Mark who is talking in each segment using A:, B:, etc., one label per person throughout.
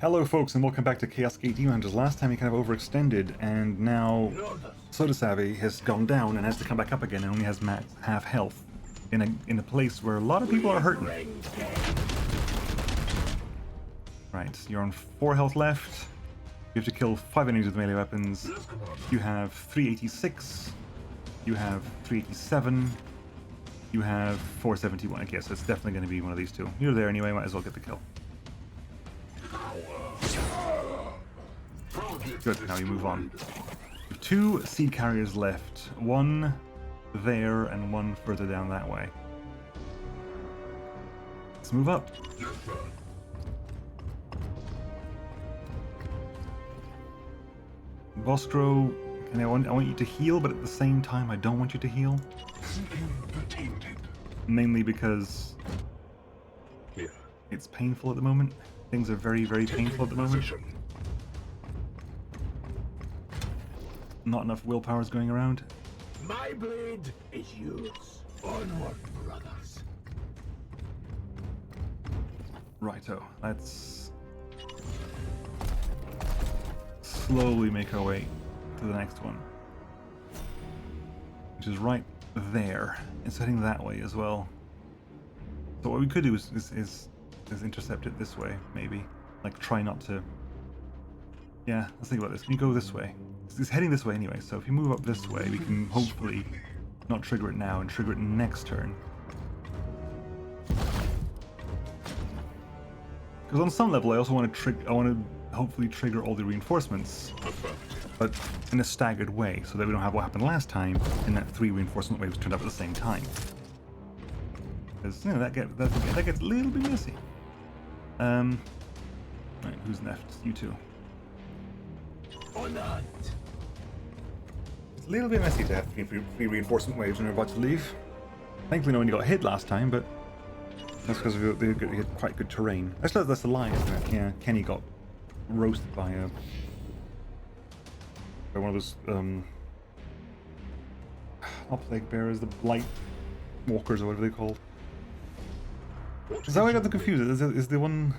A: Hello folks and welcome back to Chaos Gate Daemonhunters. Last time he kind of overextended and now Soda Savvy has gone down and has to come back up again and only has half health in a place where a lot of people are hurting. Right, you're on 4 health left. You have to kill 5 enemies with melee weapons. You have 386. You have 387. You have 471. Okay, so it's definitely going to be one of these two. You're there anyway, might as well get the kill. Good, now we move on. We have 2 seed carriers left. One there and one further down that way. Let's move up. Vostro, I want you to heal, but at the same time I don't want you to heal. Mainly because it's painful at the moment. Things are very, very painful at the moment. Not enough willpower is going around.
B: My blade is yours. Onward, brothers.
A: Righto, let's slowly make our way to the next one, which is right there. It's heading that way as well. So what we could do is intercept it this way, maybe. Like try not to. Yeah, let's think about this. Can you go this way? It's heading this way anyway, so if you move up this way, we can hopefully not trigger it now and trigger it next turn. Because on some level, I also want to hopefully trigger all the reinforcements, but in a staggered way, so that we don't have what happened last time, in that 3 reinforcement waves turned up at the same time. Because, you know, that gets a little bit messy. Right, who's left? You two.
B: On the hunt.
A: It's a little bit messy to have 3 reinforcement waves when we're about to leave. Thankfully no one got hit last time, but that's because we had quite good terrain. Actually, that's a lie, isn't it? Yeah, Kenny got roasted by one of those not plague bearers, the blight walkers or whatever they're called. Is that why I got them confused? Is the one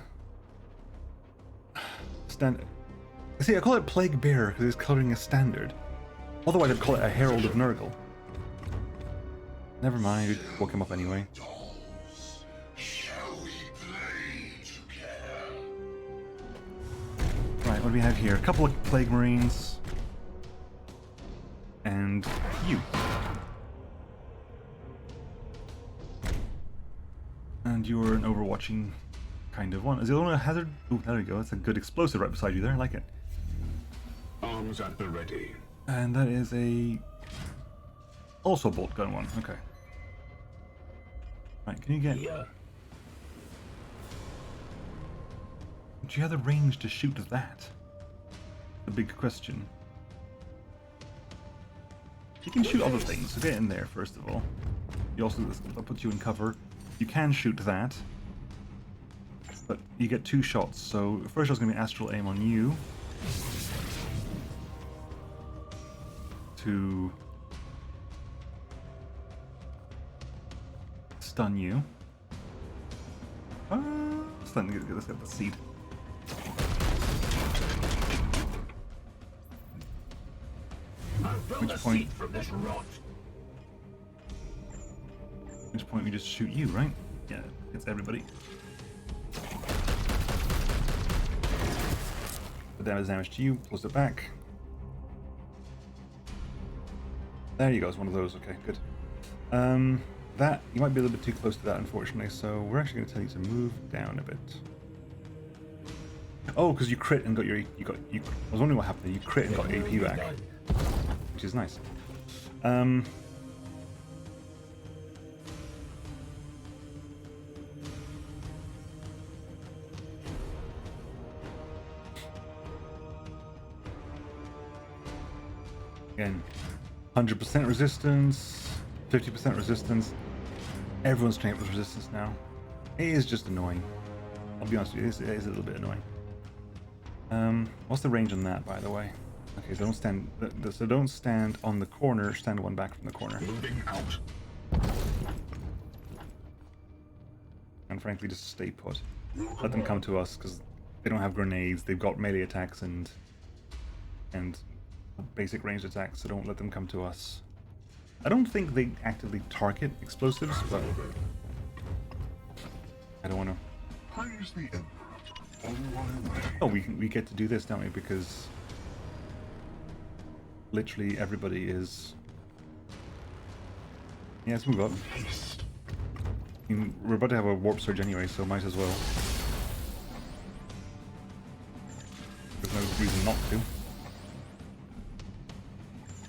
A: See, I call it plague bearer because it's coloring a standard. Otherwise, I'd call it a herald of Nurgle. Never mind, we woke him up anyway. Right, what do we have here? A couple of plague marines. And you. And you're an overwatching kind of one. Is the other one a hazard? Oh, there we go. That's a good explosive right beside you there. I like it.
B: Arms at the ready.
A: And that is also a bolt gun one. Okay. Right, can you get...
B: Yeah.
A: Do you have the range to shoot that? The big question. You can shoot other things, so get in there first of all. You also, I'll put you in cover. You can shoot that, but you get 2 shots. So the first shot's going to be astral aim on you to stun you. Stun. Let's get the seed. Which point?
B: From this rot.
A: Which point we just shoot you, right? Yeah, it's everybody. The damage to you, pulls it back. There you go, it's one of those, okay, good. That, you might be a little bit too close to that, unfortunately, so we're actually going to tell you to move down a bit. Oh, because you crit and got your, I was wondering what happened, you crit and got AP back, which is nice. Again, 100% resistance, 50% resistance. Everyone's trained with resistance now. It is just annoying. I'll be honest with you, it is a little bit annoying. What's the range on that, by the way? Okay, so don't stand on the corner, stand one back from the corner.
B: Moving out.
A: And frankly, just stay put. Let them come to us, because They don't have grenades. They've got melee attacks and basic ranged attacks, so don't let them come to us. I don't think they actively target explosives, but I don't want to.
B: Praise the Emperor. On my way.
A: Oh, we get to do this, don't we? Because literally everybody is. Yeah, let's move up.
B: Haste.
A: I mean, we're about to have a warp surge anyway, so might as well. There's no reason not to.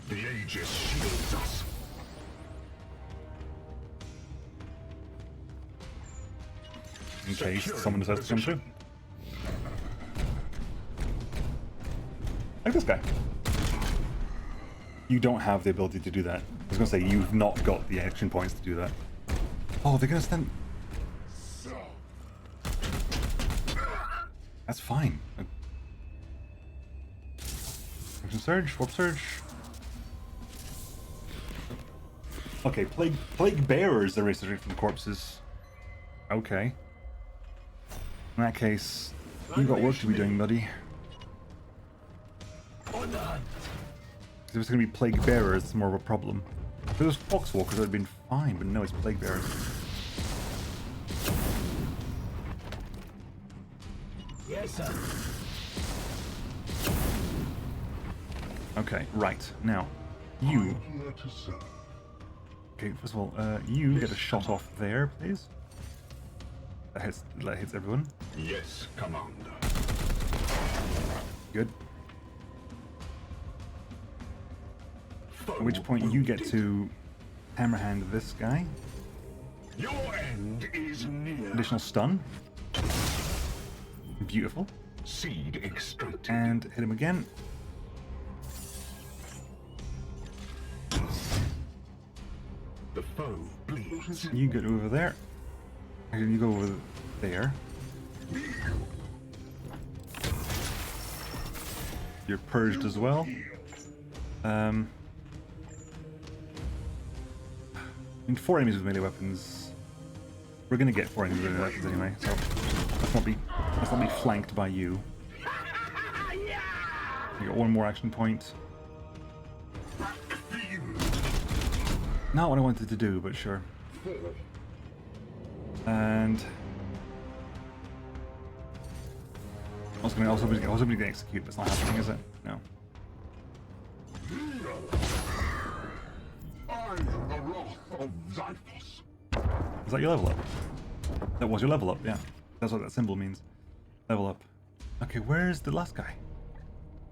B: The Aegis shields us.
A: In case someone decides to come through. Like this guy. You don't have the ability to do that. I was going to say, you've not got the action points to do that. Oh, they're going to stand... That's fine. Action surge, warp surge. Okay, plague bearers are resurrected from the corpses. Okay. In that case, you've got work to be doing, buddy.
B: On the hunt.
A: If it's going to be plague bearers, it's more of a problem. If it was foxwalkers, it would have been fine, but no, it's plague bearers.
B: Yes, sir.
A: Okay, right. Now, you... Okay, first of all, you get a shot off there, please. That hits everyone.
B: Yes, Commander.
A: Good. At which point you get to hammerhand this guy.
B: Your end is near.
A: Additional stun. Beautiful.
B: Seed extracted.
A: And hit him again.
B: The foe bleeds.
A: You get over there. And you go over there. You're purged as well. I mean, 4 enemies with melee weapons. We're gonna get 4 enemies with melee weapons anyway, so let's not be flanked by you. You got 1 more action point. Not what I wanted to do, but sure. And I was hoping to get execute, but it's not happening, is it? No. Is that your level up? That was your level up, yeah. That's what that symbol means. Level up. Okay, where's the last guy?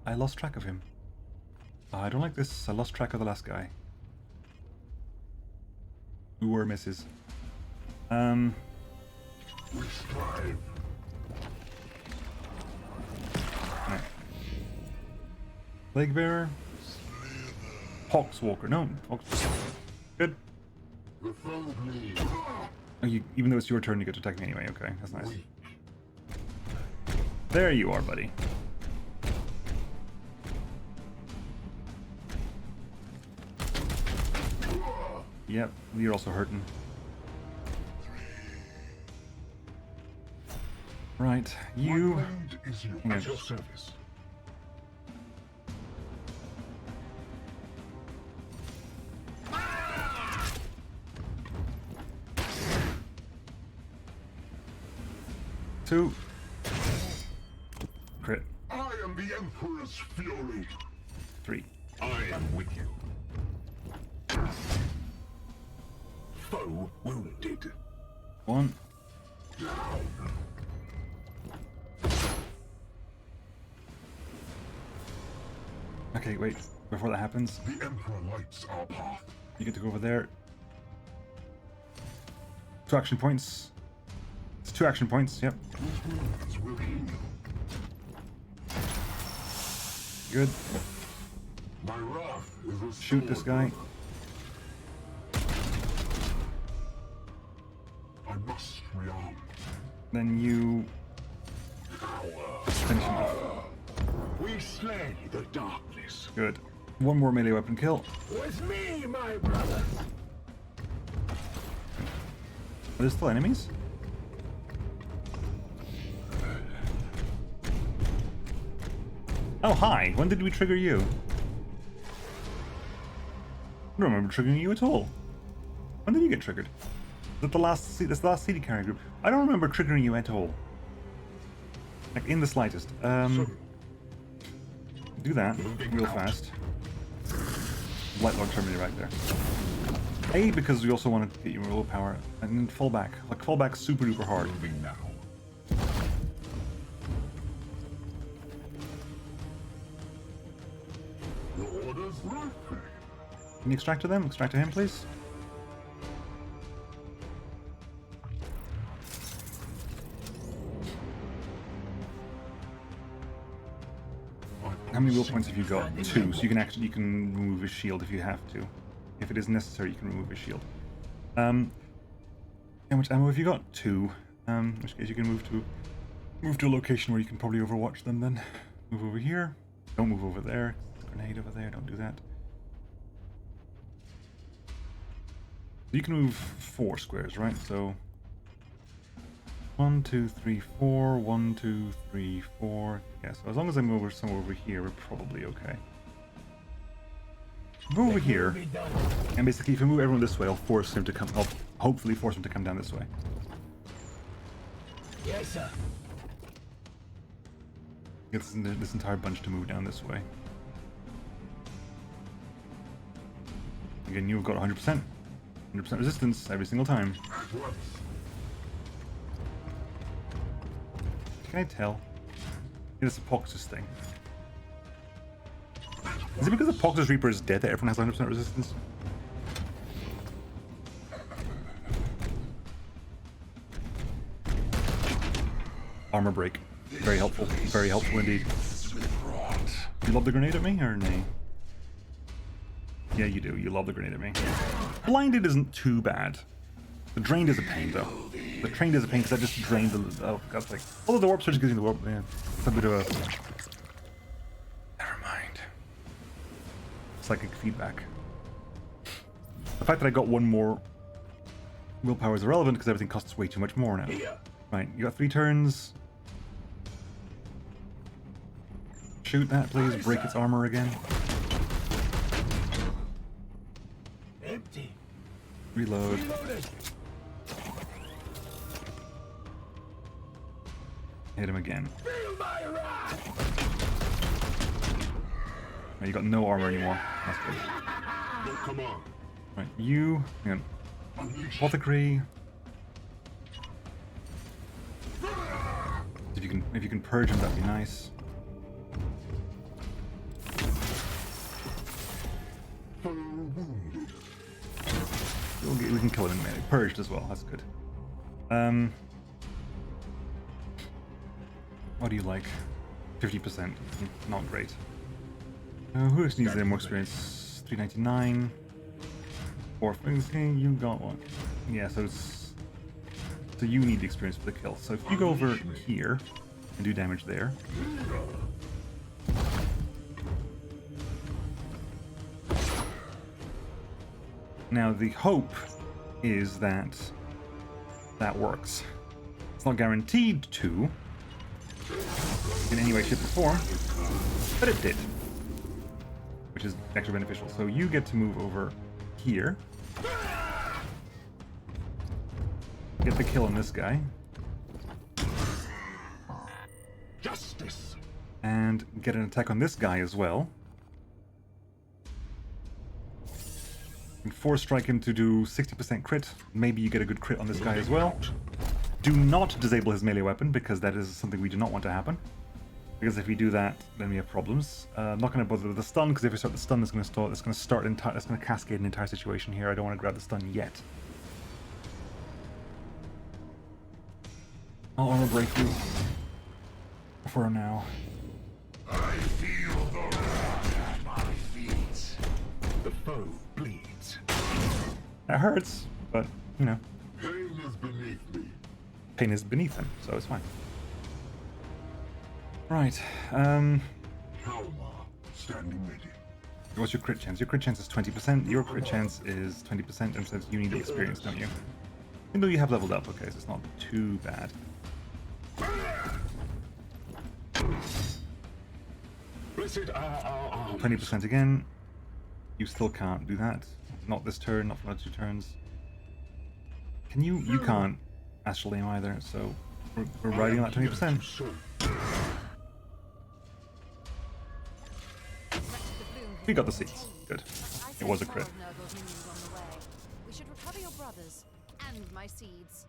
A: I lost track of him. I don't like this. I lost track of the last guy. Ooh, or misses.
B: We strive.
A: Right. Plague Bearer. Poxwalker. No, Poxwalker. Good.
B: The foe bleeds.
A: Oh, even though it's your turn, you get to attack me anyway. Okay, that's nice. There you are, buddy. Yep, you're also hurting. Right, you...
B: At your service.
A: Two. Crit.
B: I am the Emperor's fury.
A: 3.
B: I am with you. Foe wounded.
A: 1. Okay, wait. Before that happens,
B: The Emperor lights our path.
A: you get to go over there. 2 action points. It's 2 action points, yep.
B: As will he.
A: Good.
B: My wrath is restored.
A: Shoot this guy.
B: I must rearm.
A: Then you finish him off.
B: We slay the darkness.
A: Good. 1 more melee weapon kill.
B: With me, my brothers.
A: Are there still enemies? Oh, hi. When did we trigger you? I don't remember triggering you at all. When did you get triggered? Is that the last CD carry group? I don't remember triggering you at all. Like, in the slightest. Do that real fast. Light log Terminator right there. A, because we also want to get you willpower, and then fall back. Like, fall back super duper hard.
B: Moving now. Your orders, right?
A: Can you extract to them? Extract to him, please. How many will points have you got? 2, so you can remove his shield if you have to. If it is necessary, you can remove his shield. How much ammo have you got? 2. In which case you can move to a location where you can probably overwatch them then. Move over here. Don't move over there. Grenade over there, don't do that. You can move 4 squares, right? So 1, 2, 3, 4, 1, 2, 3, 4. Yeah, so as long as I move somewhere over here, we're probably okay. Go over here, and basically if I move everyone this way, I'll force him to come. I'll hopefully force him to come down this way.
C: Yes, sir.
A: Get this entire bunch to move down this way. Again, you've got 100%. 100% resistance every single time. Can I tell? It's a Poxus thing. Is it because the Poxus Reaper is dead that everyone has 100% resistance? Armor break. Very helpful. Very helpful indeed. You love the grenade at me, or nay? Yeah, you do. You love the grenade at me. Blinded isn't too bad. The drained is a pain, though. The trained is a pain because I just drained the... Oh, God's sake. Although the warp surge gives you the warp... Yeah, it's a bit of a... Never mind. Psychic feedback. The fact that I got 1 more willpower is irrelevant because everything costs way too much more now. Right, you got 3 turns. Shoot that, please. Break its armor again.
C: Empty.
A: Reload. Hit him again.
C: Feel my wrath.
A: Oh, you got no armor anymore. That's good.
B: No, come on.
A: Right, you. Hang on. Apothecary. If you can purge him, that'd be nice. We can kill him in a minute. Purged as well. That's good. What do you like? 50%. Not great. Who else needs more experience? 399. 4 things. You got one. Yeah, so it's... So you need the experience for the kill. So if you go over here and do damage there. Now the hope is that that works. It's not guaranteed to in any way, shape, or form, but it did, which is actually beneficial. So you get to move over here, get the kill on this guy,
B: Justice.
A: and get an attack on this guy as well. And 4-strike him to do 60% crit. Maybe you get a good crit on this guy as well. Do not disable his melee weapon, because that is something we do not want to happen. Because if we do that, then we have problems. I'm not going to bother with the stun, because if we start the stun, it's going to cascade an entire situation here. I don't want to grab the stun yet. I'll armor break you for now.
B: I feel the wrath at my feet. The foe bleeds.
A: That hurts, but, you know.
B: Pain is beneath me.
A: Pain is beneath him, so it's fine. Right,
B: Halma, standing ready.
A: what's your crit chance? Your crit chance is 20%, your crit chance is 20%, and says you need experience, don't you? Even though you have leveled up, okay, so it's not too bad.
B: Solicit our arms.
A: 20% again. You still can't do that. Not this turn, not for another 2 turns. Can you? You can't astral aim either, so we're riding on that 20%. We got the seats. Good. It was a crit.
D: We should recover your brothers and my seeds.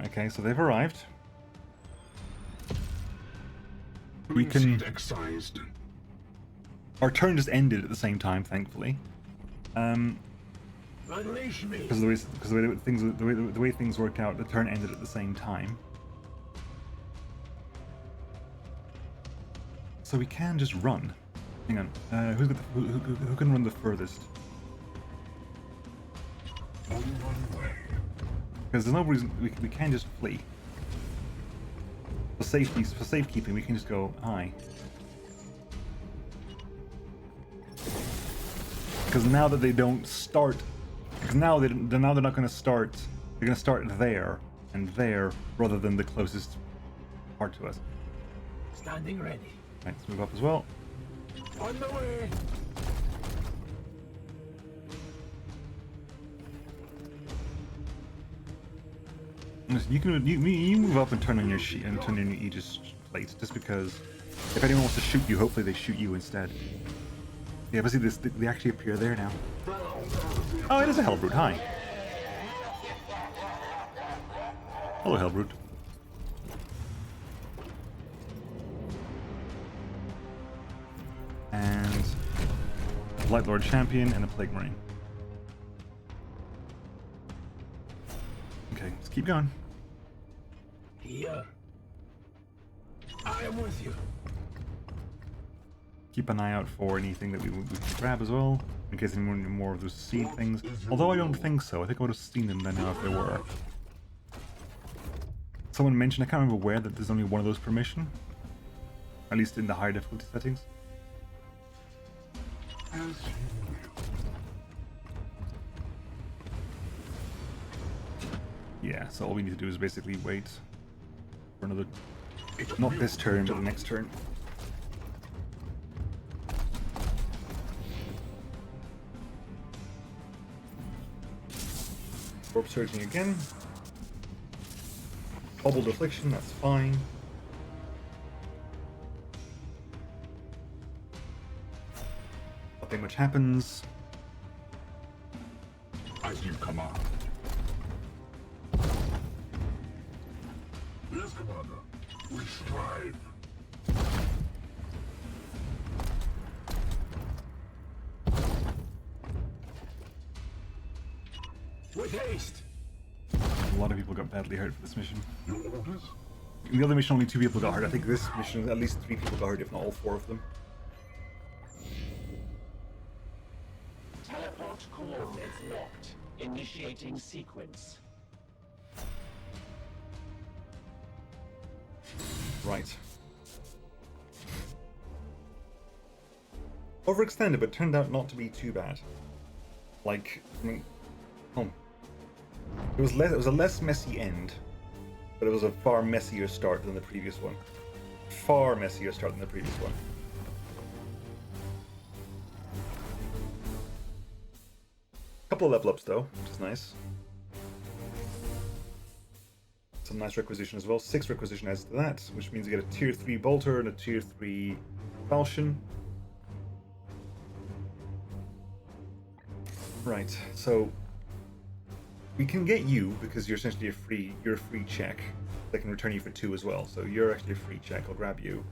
A: Okay, so they've arrived. We can.
B: Seed excised.
A: Our turn just ended at the same time, thankfully.
C: Unleash me.
A: Because the way things worked out, the turn ended at the same time. So we can just run. Hang on. Who can run the furthest? Because there's no reason we can just flee. For safekeeping, we can just go hi. Because now that they don't start, because now they're not going to start. They're going to start there and there rather than the closest part to us.
C: Standing ready.
A: Right, let's move up as well.
C: On the way.
A: Listen, you move up and turn on your sheet and turn on your Aegis plate, just because if anyone wants to shoot you, hopefully they shoot you instead. Yeah, but see, they actually appear there now. Oh, it is a Hellbrute. Hi. Hello, Hellbrute. And a Light Lord Champion and a Plague Marine. Okay, let's keep going.
C: Here. I am with you.
A: Keep an eye out for anything that we can grab as well, in case any more of those seed things. Although I don't think so. I think I would have seen them by now if there were. Someone mentioned, I can't remember where, that there's only one of those per mission. At least in the higher difficulty settings. Yeah, so all we need to do is basically wait for another... Not this turn, but the next turn. Orb surging again. Hobbled affliction, that's fine. Nothing much happens.
B: As you command. Yes, Commander. We strive.
C: With haste.
A: A lot of people got badly hurt for this mission.
B: Your orders?
A: In the other mission, only 2 people got hurt. I think this mission, at least 3 people got hurt, if not all 4 of them.
E: Teleport coordinates locked. Initiating sequence.
A: Right. Overextended, but turned out not to be too bad. Like, I mean, it was a less messy end, but it was a far messier start than the previous one. Far messier start than the previous one. Couple of level ups though, which is nice. Some nice requisition as well. 6 requisition adds to that, which means you get a tier 3 bolter and a tier 3 falchion. Right, so we can get you because you're essentially a free check. They can return you for 2 as well, so you're actually a free check. I'll grab you.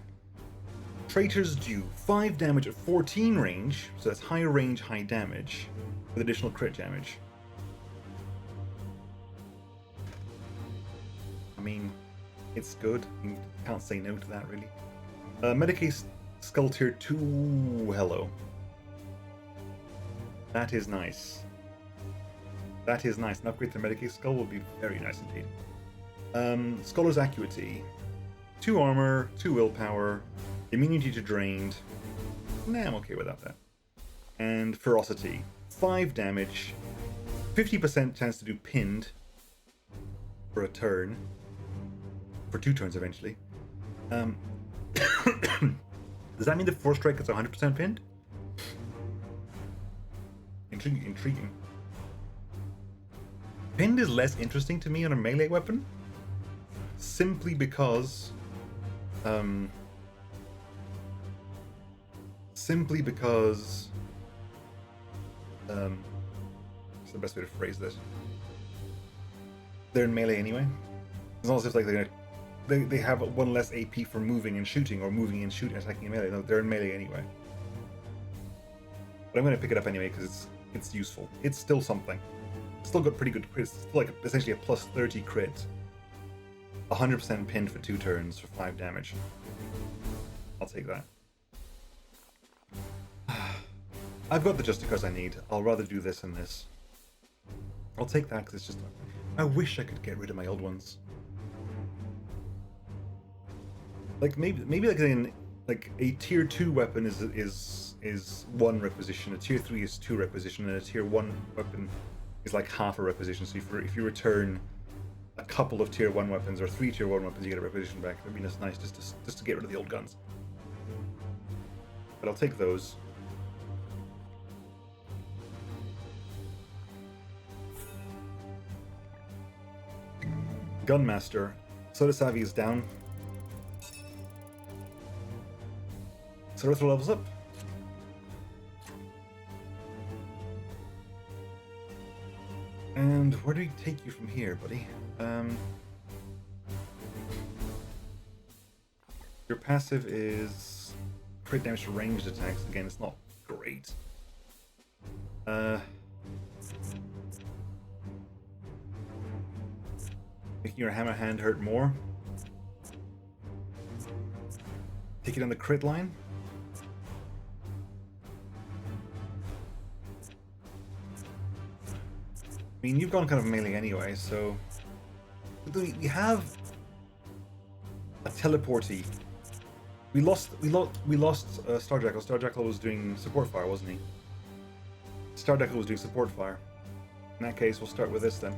A: Traitors do 5 damage at 14 range, so that's high range, high damage, with additional crit damage. I mean, it's good. You can't say no to that, really. Medicaid Skull Tier 2, hello. That is nice. That is nice. An upgrade to Medicaid Skull will be very nice indeed. Scholar's Acuity. 2 armor, 2 willpower, immunity to drained. Nah, I'm okay without that. And Ferocity. 5 damage, 50% chance to do pinned for a turn. For 2 turns eventually. Does that mean the first strike is 100% pinned? Intriguing. Pinned is less interesting to me on a melee weapon, simply because, what's the best way to phrase this? They're in melee anyway. It's not as if like they have one less AP for moving and shooting, or moving and shooting, attacking in melee. No, they're in melee anyway. But I'm going to pick it up anyway because it's useful. It's still something. It's still got pretty good crits. It's still like essentially a plus 30 crit. 100% pinned for 2 turns for 5 damage. I'll take that. I've got the just because I need. I'll rather do this than this. I'll take that because it's just... I wish I could get rid of my old ones. Like maybe like in like a tier 2 weapon is 1 requisition, a tier 3 is 2 requisition, and a tier 1 weapon is like half a requisition. So if you return a couple of tier 1 weapons or 3 tier 1 weapons, you get a requisition back. I mean, that's nice just to get rid of the old guns. But I'll take those. Gunmaster. Soda Savvy is down. Sarithra levels up. And where do we take you from here, buddy? Your passive is crit damage to ranged attacks. Again, it's not great. Making your hammer hand hurt more. Take it on the crit line. I mean, you've gone kind of melee anyway, so we have a teleporty. We lost Starjackal. Starjackal was doing support fire, wasn't he? Starjackal was doing support fire. In that case, we'll start with this then.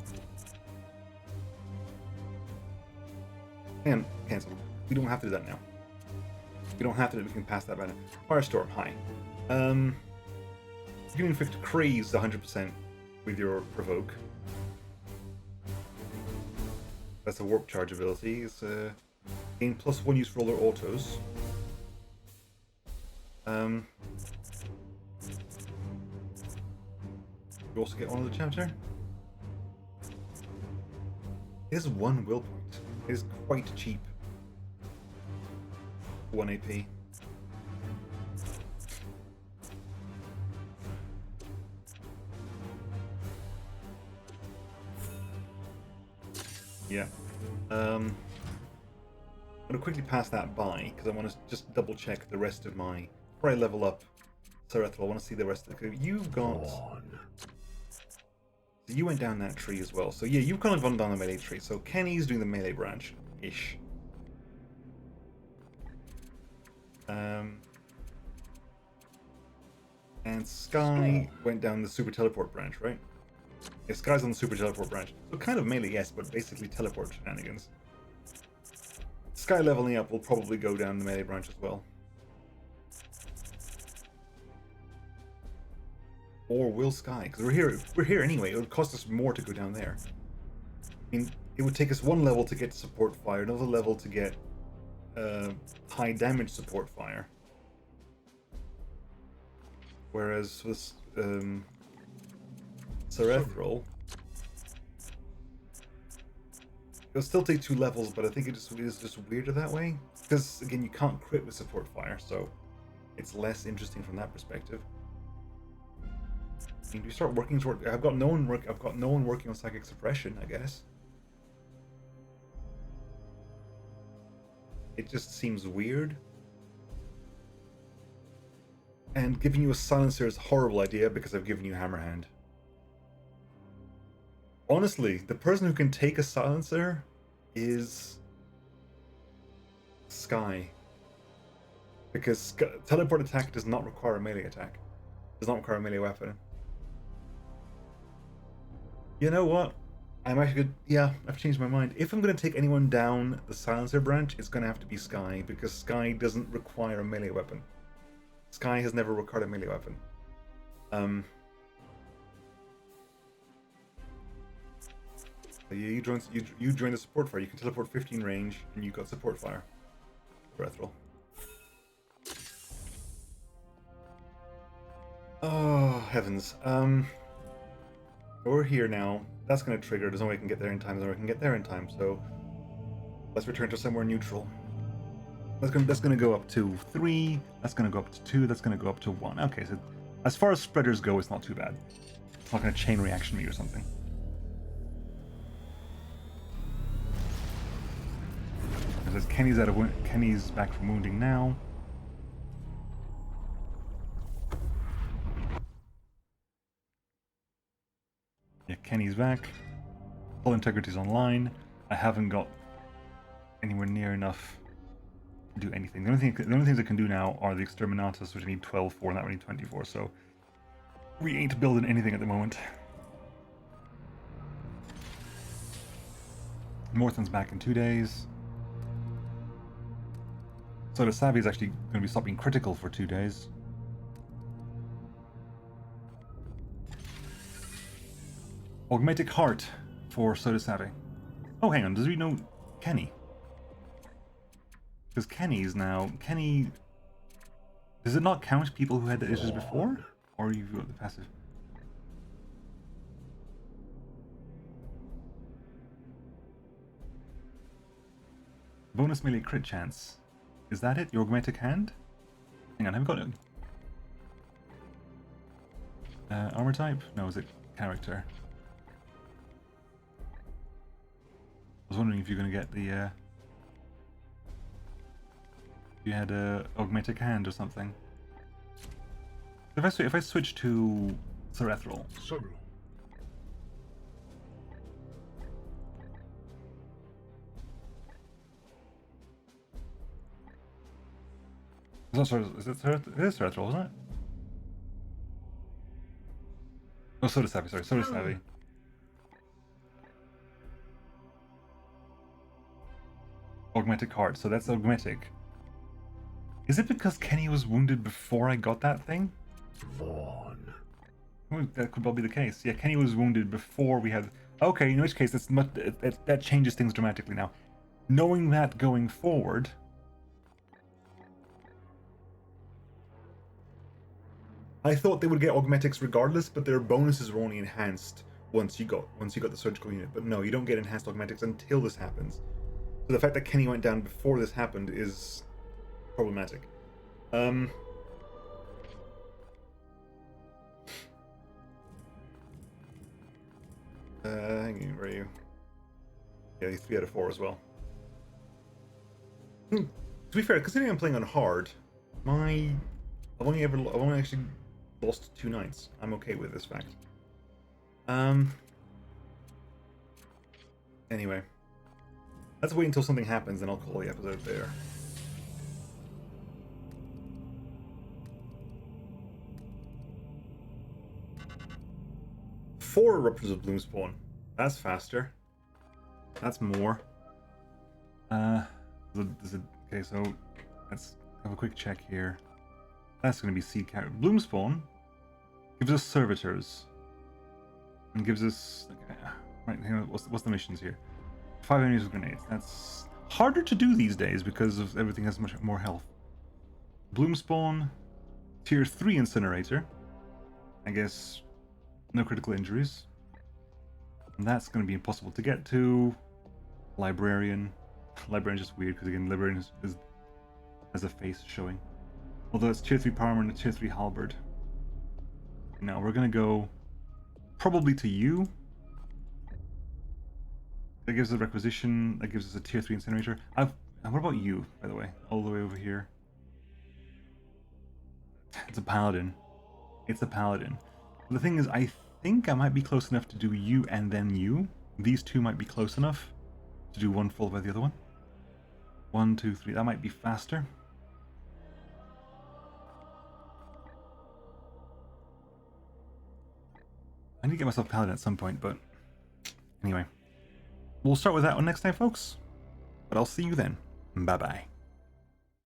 A: And cancel. We don't have to do that now. We don't have to. We can pass that by now. Firestorm, hi. You can inflict craze 100% with your provoke. That's a warp charge ability. It's gain +1 use for all their autos. You also get one of the chapter. It is 1 will point. It is quite cheap. 1 AP. Yeah. I'm going to quickly pass that by because I want to just double check the rest of my... Before I level up Sarethra, I want to see the rest of the... You've got... So you went down that tree as well. So yeah, you've kind of gone down the melee tree. So Kenny's doing the melee branch-ish. And Sky went down the super teleport branch, right? Yeah, Sky's on the super teleport branch. So kind of melee, yes, but basically teleport shenanigans. Sky leveling up will probably go down the melee branch as well. Or will Sky? Because we're here anyway. It would cost us more to go down there. I mean, it would take us 1 level to get support fire, another level to get high damage support fire. Whereas with Sarethral, it'll still take 2 levels, but I think it is just weirder that way. Because again, you can't crit with support fire, so it's less interesting from that perspective. I mean, we start working toward. I've got no one working on psychic suppression, I guess. It just seems weird. And giving you a silencer is a horrible idea because I've given you Hammerhand. Honestly, the person who can take a silencer is Sky. Because teleport attack does not require a melee attack. Does not require a melee weapon. You know what? I'm actually good. Yeah, I've changed my mind. If I'm going to take anyone down the silencer branch, it's going to have to be Sky, because Sky doesn't require a melee weapon. Sky has never required a melee weapon. So yeah, you join the support fire. You can teleport 15 range, and you got support fire. Rethril. Oh heavens. We're here now. That's going to trigger. There's no way I can get there in time. There's no way I can get there in time. So let's return to somewhere neutral. That's going to go up to 3. That's going to go up to 2. That's going to go up to 1. Okay, so as far as spreaders go, it's not too bad. It's not going to chain reaction me or something. As Kenny's back from wounding now. Yeah, Kenny's back. Full integrity's online. I haven't got anywhere near enough to do anything. The only things I can do now are the exterminatus, which I need 12 for, and that we need 24. So we ain't building anything at the moment. Morthen's back in 2 days. So the Savvy is actually going to be stopping critical for 2 days. Augmetic Heart for Soda Savvy. Oh, hang on. Does we know Kenny? Because Kenny's now... Kenny... Does it not count people who had the issues before? Or you've got the passive? Bonus melee crit chance. Is that it? Your Augmetic Hand? Hang on, have we got it? Armor type? No, is it character? I was wondering if you're going to get the... you had a Augmetic Hand or something. If I switch to Serethral...
B: Sorrow.
A: Is it Serethral, isn't it? Oh, Soda Savvy, sorry, Soda Savvy. Augmetic Heart, so that's Augmetic. Is it because Kenny was wounded before I got that thing?
B: Vaughn.
A: Oh, that could well be the case. Yeah, Kenny was wounded before we had... Okay, in which case that changes things dramatically now. Knowing that going forward... I thought they would get Augmetics regardless, but their bonuses were only enhanced once you got the surgical unit. But no, you don't get enhanced Augmetics until this happens. So the fact that Kenny went down before this happened is problematic. Hang on, where are you? Yeah, he's 3 out of 4 as well. To be fair, considering I'm playing on hard, I've only actually lost 2 knights. I'm okay with this fact. Anyway. Let's wait until something happens and I'll call the episode there. Four eruptions of Bloomspawn. That's faster. That's more. Okay, so let's have a quick check here. That's going to be seed carrot. Bloomspawn gives us servitors and gives us. Okay, right, hang on, what's the missions here? 5 enemies with grenades. That's harder to do these days because of everything has much more health. Bloomspawn, tier 3 incinerator. I guess no critical injuries. And that's going to be impossible to get to. Librarian. Librarian's just weird because again, Librarian has a face showing. Although it's tier 3 power armor and a tier 3 halberd. Now we're going to go probably to you. That gives us a requisition. That gives us a tier 3 incinerator. And what about you, by the way? All the way over here. It's a paladin. It's a paladin. The thing is, I think I might be close enough to do you and then you. These two might be close enough to do one followed by the other one. 1, 2, 3. That might be faster. I need to get myself paladin at some point, but anyway. we'll start with that one next time, folks. But I'll see you then. Bye-bye.